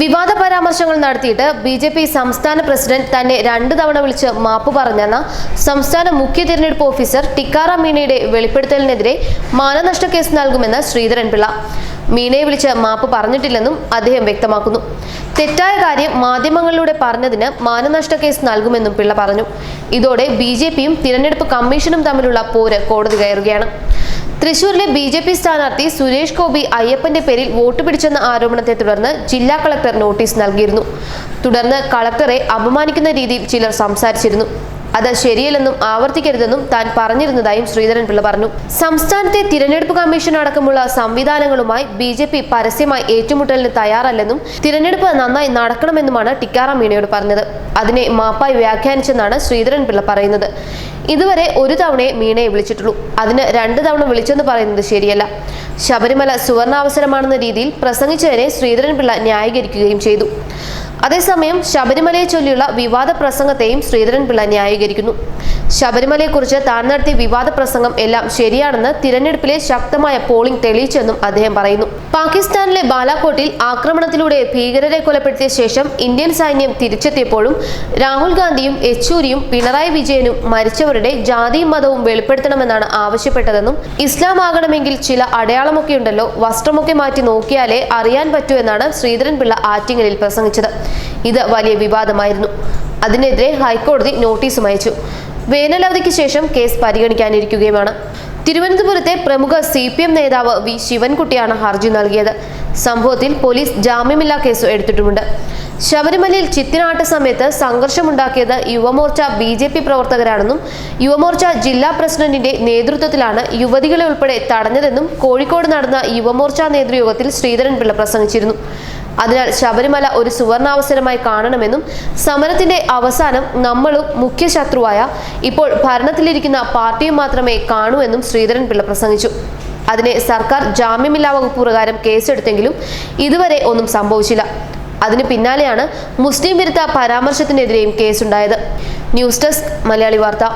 വിവാദ പരാമർശങ്ങൾ നടത്തിയിട്ട് ബിജെപി സംസ്ഥാന പ്രസിഡന്റ് തന്നെ 2 തവണ വിളിച്ച് മാപ്പ് പറഞ്ഞെന്ന സംസ്ഥാന മുഖ്യ തിരഞ്ഞെടുപ്പ് ഓഫീസർ ടിക്കാറാം മീണയുടെ വെളിപ്പെടുത്തലിനെതിരെ മാനനഷ്ട കേസ് നൽകുമെന്ന് ശ്രീധരൻപിള്ള. മീണയെ വിളിച്ച് മാപ്പ് പറഞ്ഞിട്ടില്ലെന്നും അദ്ദേഹം വ്യക്തമാക്കുന്നു. തെറ്റായ കാര്യം മാധ്യമങ്ങളിലൂടെ പറഞ്ഞതിന് മാനനഷ്ട കേസ് നൽകുമെന്നും പിള്ള പറഞ്ഞു. ഇതോടെ ബിജെപിയും തിരഞ്ഞെടുപ്പ് കമ്മീഷനും തമ്മിലുള്ള പോര് കോടതി കയറുകയാണ്. തൃശൂരിലെ ബിജെപി സ്ഥാനാർത്ഥി സുരേഷ് ഗോപി അയ്യപ്പന്റെ പേരിൽ വോട്ട് പിടിച്ചെന്ന ആരോപണത്തെ തുടർന്ന് ജില്ലാ കളക്ടർ നോട്ടീസ് നൽകിയിരുന്നു. തുടർന്ന് കളക്ടറെ അപമാനിക്കുന്ന രീതിയിൽ ചിലർ സംസാരിച്ചിരുന്നു. അത് ശരിയല്ലെന്നും ആവർത്തിക്കരുതെന്നും താൻ പറഞ്ഞിരുന്നതായും ശ്രീധരൻപിള്ള പറഞ്ഞു. സംസ്ഥാനത്തെ തിരഞ്ഞെടുപ്പ് കമ്മീഷൻ അടക്കമുള്ള സംവിധാനങ്ങളുമായി ബിജെപി പരസ്യമായി ഏറ്റുമുട്ടലിന് തയ്യാറല്ലെന്നും തിരഞ്ഞെടുപ്പ് നന്നായി നടക്കണമെന്നുമാണ് ടിക്കാറാം മീണയോട് പറഞ്ഞത്. അതിനെ മാപ്പായി വ്യാഖ്യാനിച്ചെന്നാണ് ശ്രീധരൻപിള്ള പറയുന്നത്. ഇതുവരെ 1 തവണയെ മീണയെ വിളിച്ചിട്ടുള്ളൂ. അതിന് 2 തവണ വിളിച്ചെന്ന് പറയുന്നത് ശരിയല്ല. ശബരിമല സുവർണാവസരമാണെന്ന രീതിയിൽ പ്രസംഗിച്ചതിനെ ശ്രീധരൻപിള്ള ന്യായീകരിക്കുകയും ചെയ്തു. അതേസമയം ശബരിമലയെ ചൊല്ലിയുള്ള വിവാദ പ്രസംഗത്തെയും ശ്രീധരൻപിള്ള ന്യായീകരിക്കുന്നു. ശബരിമലയെക്കുറിച്ച് താൻ നടത്തിയ വിവാദ പ്രസംഗം എല്ലാം ശരിയാണെന്ന് തിരഞ്ഞെടുപ്പിലെ ശക്തമായ പോളിംഗ് തെളിയിച്ചെന്നും അദ്ദേഹം പറയുന്നു. പാകിസ്ഥാനിലെ ബാലാകോട്ടിൽ ആക്രമണത്തിലൂടെ ഭീകരരെ കൊലപ്പെടുത്തിയ ശേഷം ഇന്ത്യൻ സൈന്യം തിരിച്ചെത്തിയപ്പോഴും രാഹുൽ ഗാന്ധിയും യെച്ചൂരിയും പിണറായി വിജയനും മരിച്ചവരുടെ ജാതിയും മതവും വെളിപ്പെടുത്തണമെന്നാണ് ആവശ്യപ്പെട്ടതെന്നും ഇസ്ലാം ആകണമെങ്കിൽ ചില അടയാളമൊക്കെയുണ്ടല്ലോ, വസ്ത്രമൊക്കെ മാറ്റി നോക്കിയാലേ അറിയാൻ പറ്റൂ എന്നാണ് ശ്രീധരൻപിള്ള ആറ്റിങ്ങലിൽ പ്രസംഗിച്ചത്. ഇത് വലിയ വിവാദമായിരുന്നു. അതിനെതിരെ ഹൈക്കോടതി നോട്ടീസും അയച്ചു. വേനലവധിക്ക് ശേഷം കേസ് പരിഗണിക്കാനിരിക്കുകയുമാണ്. തിരുവനന്തപുരത്തെ പ്രമുഖ CPM നേതാവ് വി ശിവൻകുട്ടിയാണ് ഹർജി നൽകിയത്. സംഭവത്തിൽ പോലീസ് ജാമ്യമില്ലാ കേസ് എടുത്തിട്ടുമുണ്ട്. ശബരിമലയിൽ ചിത്തിനാട്ട സമയത്ത് സംഘർഷമുണ്ടാക്കിയത് യുവമോർച്ച BJP പ്രവർത്തകരാണെന്നും യുവമോർച്ച ജില്ലാ പ്രസിഡന്റിന്റെ നേതൃത്വത്തിലാണ് യുവതികളെ ഉൾപ്പെടെ തടഞ്ഞതെന്നും കോഴിക്കോട് നടന്ന യുവമോർച്ച നേതൃയോഗത്തിൽ ശ്രീധരൻപിള്ള പ്രസംഗിച്ചിരുന്നു. അതിനാൽ ശബരിമല ഒരു സുവർണാവസരമായി കാണണമെന്നും സമരത്തിന്റെ അവസാനം നമ്മളും മുഖ്യ ശത്രുവായ ഇപ്പോൾ ഭരണത്തിലിരിക്കുന്ന പാർട്ടിയും മാത്രമേ കാണൂ എന്നും ശ്രീധരൻപിള്ള പ്രസംഗിച്ചു. അതിനെ സർക്കാർ ജാമ്യമില്ലാ വകുപ്പ് പ്രകാരം കേസെടുത്തെങ്കിലും ഇതുവരെ ഒന്നും സംഭവിച്ചില്ല. അതിന് പിന്നാലെയാണ് മുസ്ലിം വിരുദ്ധ പരാമർശത്തിനെതിരെയും കേസുണ്ടായത്. ന്യൂസ് ഡെസ്ക് മലയാളി വാർത്ത.